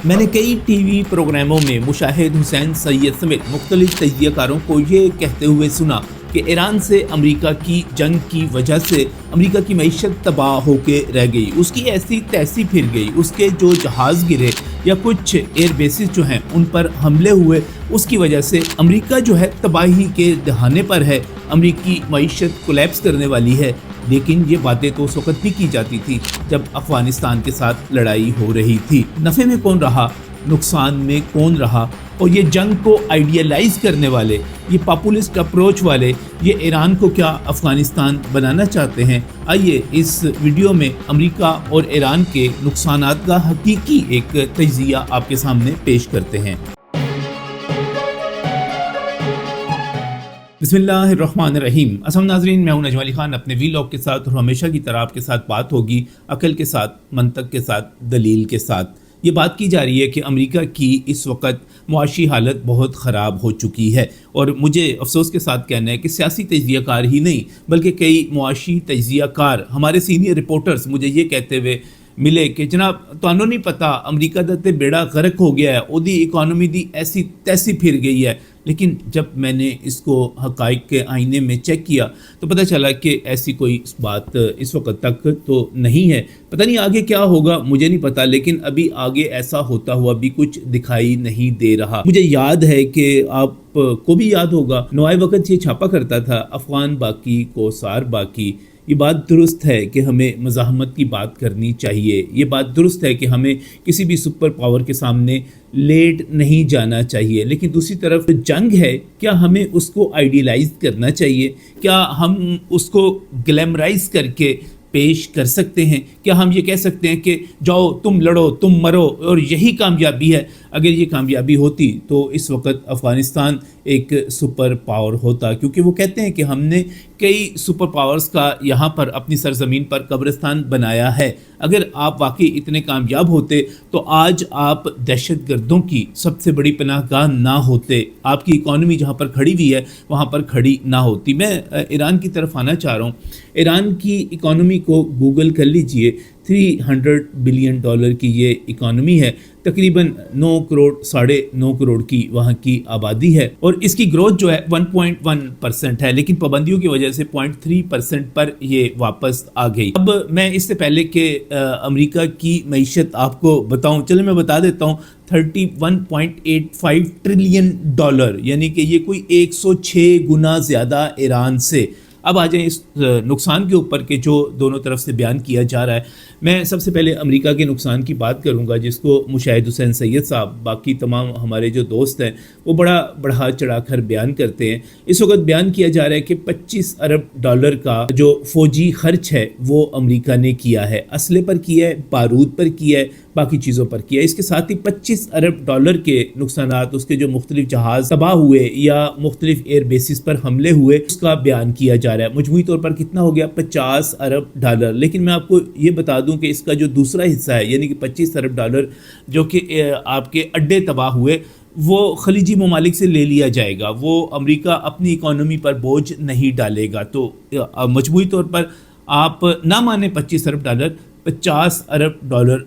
میں نے کئی ٹی وی پروگراموں میں مشاہد حسین سید سمیت مختلف تجزیہ کاروں کو یہ کہتے ہوئے سنا کہ ایران سے امریکہ کی جنگ کی وجہ سے امریکہ کی معیشت تباہ ہو کے رہ گئی، اس کی ایسی تیسی پھر گئی، اس کے جو جہاز گرے یا کچھ ایئر بیسز جو ہیں ان پر حملے ہوئے، اس کی وجہ سے امریکہ جو ہے تباہی کے دہانے پر ہے، امریکی معیشت کولیپس کرنے والی ہے۔ لیکن یہ باتیں تو اس وقت بھی کی جاتی تھی جب افغانستان کے ساتھ لڑائی ہو رہی تھی۔ نفع میں کون رہا، نقصان میں کون رہا؟ اور یہ جنگ کو آئیڈیالائز کرنے والے، یہ پاپولسٹ اپروچ والے، یہ ایران کو کیا افغانستان بنانا چاہتے ہیں؟ آئیے اس ویڈیو میں امریکہ اور ایران کے نقصانات کا حقیقی ایک تجزیہ آپ کے سامنے پیش کرتے ہیں۔ بسم اللہ الرحمن الرحیم۔ السلام ناظرین، میں ہوں نجم علی خان اپنے ویلاگ کے ساتھ، اور ہمیشہ کی طرح آپ کے ساتھ بات ہوگی عقل کے ساتھ، منطق کے ساتھ، دلیل کے ساتھ۔ یہ بات کی جا رہی ہے کہ امریکہ کی اس وقت معاشی حالت بہت خراب ہو چکی ہے، اور مجھے افسوس کے ساتھ کہنا ہے کہ سیاسی تجزیہ کار ہی نہیں بلکہ کئی معاشی تجزیہ کار، ہمارے سینئر رپورٹرز مجھے یہ کہتے ہوئے ملے کہ جناب تانوں نہیں پتا امریکہ دا تے بیڑا غرق ہو گیا ہے، اودی اکانومی دی ایسی تیسی پھر گئی ہے۔ لیکن جب میں نے اس کو حقائق کے آئینے میں چیک کیا تو پتہ چلا کہ ایسی کوئی بات اس وقت تک تو نہیں ہے۔ پتہ نہیں آگے کیا ہوگا، مجھے نہیں پتا، لیکن ابھی آگے ایسا ہوتا ہوا بھی کچھ دکھائی نہیں دے رہا۔ مجھے یاد ہے کہ آپ کو بھی یاد ہوگا، نوائے وقت یہ چھاپا کرتا تھا، افغان باقی کوسار باقی۔ یہ بات درست ہے کہ ہمیں مزاحمت کی بات کرنی چاہیے، یہ بات درست ہے کہ ہمیں کسی بھی سپر پاور کے سامنے لیٹ نہیں جانا چاہیے، لیکن دوسری طرف جنگ ہے، کیا ہمیں اس کو آئیڈیلائز کرنا چاہیے؟ کیا ہم اس کو گلیمرائز کر کے پیش کر سکتے ہیں؟ کیا ہم یہ کہہ سکتے ہیں کہ جاؤ تم لڑو تم مرو اور یہی کامیابی ہے؟ اگر یہ کامیابی ہوتی تو اس وقت افغانستان ایک سپر پاور ہوتا، کیونکہ وہ کہتے ہیں کہ ہم نے کئی سپر پاورز کا یہاں پر اپنی سرزمین پر قبرستان بنایا ہے۔ اگر آپ واقعی اتنے کامیاب ہوتے تو آج آپ دہشت گردوں کی سب سے بڑی پناہ گاہ نہ ہوتے، آپ کی اکانومی جہاں پر کھڑی ہوئی ہے وہاں پر کھڑی نہ ہوتی۔ میں ایران کی طرف آنا چاہ رہا ہوں۔ ایران کی اکانومی کو گوگل کر لیجئے، $300 بلین کی یہ اکانومی ہے، تقریباً 9 کروڑ 9.5 کروڑ کی وہاں کی آبادی ہے، اور اس کی گروتھ جو ہے 1.1% ہے، لیکن پابندیوں کی وجہ سے 0.3% پر یہ واپس آ گئی۔ اب میں اس سے پہلے کہ امریکہ کی معیشت آپ کو بتاؤں، چلے میں بتا دیتا ہوں، $31.85 ٹریلین، یعنی کہ یہ کوئی 106 گنا زیادہ ایران سے۔ اب آ جائیں اس نقصان کے اوپر کہ جو دونوں طرف سے بیان کیا جا رہا ہے۔ میں سب سے پہلے امریکہ کے نقصان کی بات کروں گا، جس کو مشاہد حسین سید صاحب، باقی تمام ہمارے جو دوست ہیں وہ بڑھا چڑھا کر بیان کرتے ہیں۔ اس وقت بیان کیا جا رہا ہے کہ $25 ارب کا جو فوجی خرچ ہے وہ امریکہ نے کیا ہے، اسلحے پر کیا ہے، بارود پر کیا ہے، باقی چیزوں پر کیا ہے۔ اس کے ساتھ ہی $25 ارب کے نقصانات، اس کے جو مختلف جہاز تباہ ہوئے یا مختلف ایئر بیسز پر حملے ہوئے، اس کا بیان کیا جا رہا ہے۔ مجموعی طور پر کتنا ہو گیا؟ $50 ارب۔ لیکن میں آپ کو یہ بتا دوں کہ اس کا جو دوسرا حصہ ہے، یعنی کہ $25 ارب جو کہ آپ کے اڈے تباہ ہوئے، وہ خلیجی ممالک سے لے لیا جائے گا، وہ امریکہ اپنی اکانومی پر بوجھ نہیں ڈالے گا۔ تو مجموعی طور پر آپ نہ مانیں $25 ارب، $50 ارب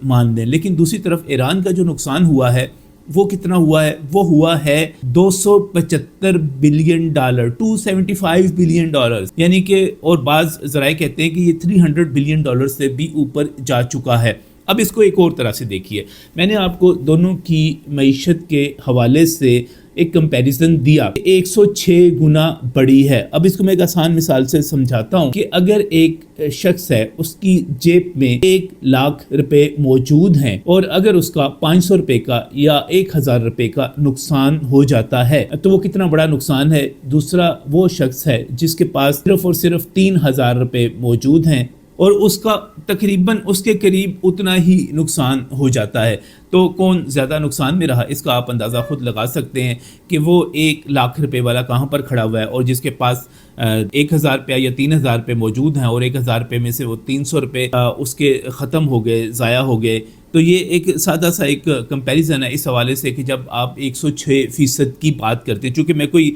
مان لیں، لیکن دوسری طرف ایران کا جو نقصان ہوا ہے وہ کتنا ہوا ہے؟ وہ ہوا ہے $275 بلین، $275 بلین، یعنی کہ، اور بعض ذرائع کہتے ہیں کہ یہ $300 بلین سے بھی اوپر جا چکا ہے۔ اب اس کو ایک اور طرح سے دیکھیے، میں نے آپ کو دونوں کی معیشت کے حوالے سے ایک کمپیریزن دیا، 106 گنا بڑی ہے۔ اب اس کو میں ایک آسان مثال سے سمجھاتا ہوں کہ اگر ایک شخص ہے، اس کی جیب میں 1,00,000 روپے موجود ہیں، اور اگر اس کا 500 روپے کا یا 1,000 روپے کا نقصان ہو جاتا ہے تو وہ کتنا بڑا نقصان ہے؟ دوسرا وہ شخص ہے جس کے پاس صرف اور صرف 3,000 روپے موجود ہیں، اور اس کا تقریباً اس کے قریب اتنا ہی نقصان ہو جاتا ہے۔ تو کون زیادہ نقصان میں رہا؟ اس کا آپ اندازہ خود لگا سکتے ہیں کہ وہ 1,00,000 روپے والا کہاں پر کھڑا ہوا ہے، اور جس کے پاس 1,000 روپیہ یا 3,000 روپے موجود ہیں، اور 1,000 روپے میں سے وہ 300 روپے اس کے ختم ہو گئے، ضائع ہو گئے۔ تو یہ ایک سادہ سا ایک کمپیریزن ہے اس حوالے سے کہ جب آپ 106% کی بات کرتے ہیں، چونکہ میں کوئی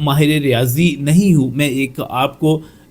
ماہر ریاضی نہیں ہوں، میں ایک آپ کو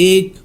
1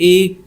1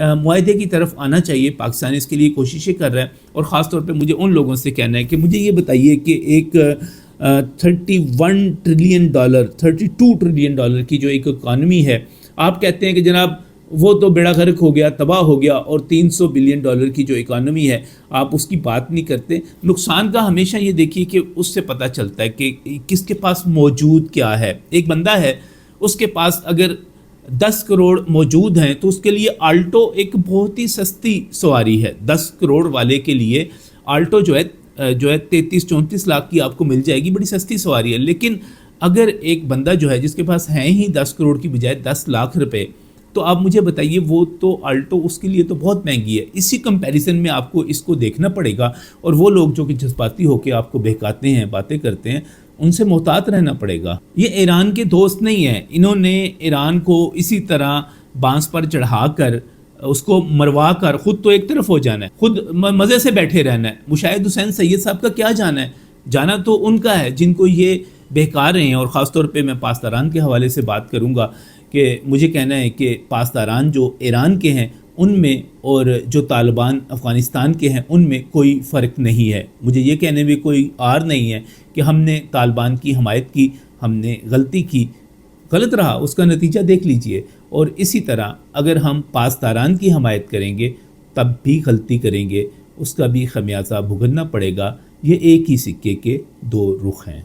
معاہدے کی طرف آنا چاہیے. پاکستان اس کے لیے کوششیں کر رہا ہے, اور خاص طور پہ مجھے ان لوگوں سے کہنا ہے کہ مجھے یہ بتائیے کہ ایک $31 ٹریلین $32 ٹریلین کی جو ایک اکانومی ہے, آپ کہتے ہیں کہ جناب وہ تو بیڑا غرق ہو گیا, تباہ ہو گیا, اور $300 بلین کی جو اکانومی ہے آپ اس کی بات نہیں کرتے. نقصان کا ہمیشہ یہ دیکھیے کہ اس سے پتہ چلتا ہے کہ کس کے پاس موجود کیا ہے. ایک بندہ ہے, اس کے پاس اگر 10 کروڑ موجود ہیں تو اس کے لیے آلٹو ایک بہت ہی سستی سواری ہے. 10 کروڑ والے کے لیے آلٹو جو ہے 33-34 لاکھ کی آپ کو مل جائے گی, بڑی سستی سواری ہے. لیکن اگر ایک بندہ جو ہے جس کے پاس ہیں ہی 10 کروڑ کی بجائے 10 لاکھ روپے, تو آپ مجھے بتائیے وہ تو آلٹو اس کے لیے تو بہت مہنگی ہے. اسی کمپیریزن میں آپ کو اس کو دیکھنا پڑے گا, اور وہ لوگ جو کہ جذباتی ہو کے آپ کو بہکاتے ہیں, باتیں کرتے ہیں, ان سے محتاط رہنا پڑے گا. یہ ایران کے دوست نہیں ہیں, انہوں نے ایران کو اسی طرح بانس پر چڑھا کر اس کو مروا کر خود تو ایک طرف ہو جانا ہے, خود مزے سے بیٹھے رہنا ہے. مشاہد حسین سید صاحب کا کیا جانا ہے, جانا تو ان کا ہے جن کو یہ بہکا رہے ہیں. اور خاص طور پہ میں پاسداران کے حوالے سے بات کروں گا کہ مجھے کہنا ہے کہ پاسداران جو ایران کے ہیں ان میں اور جو طالبان افغانستان کے ہیں ان میں کوئی فرق نہیں ہے. مجھے یہ کہنے میں کوئی آر نہیں ہے کہ ہم نے طالبان کی حمایت کی, ہم نے غلطی کی, غلط رہا, اس کا نتیجہ دیکھ لیجئے. اور اسی طرح اگر ہم پاسداران کی حمایت کریں گے تب بھی غلطی کریں گے, اس کا بھی خمیازہ بھگتنا پڑے گا. یہ ایک ہی سکے کے دو رخ ہیں.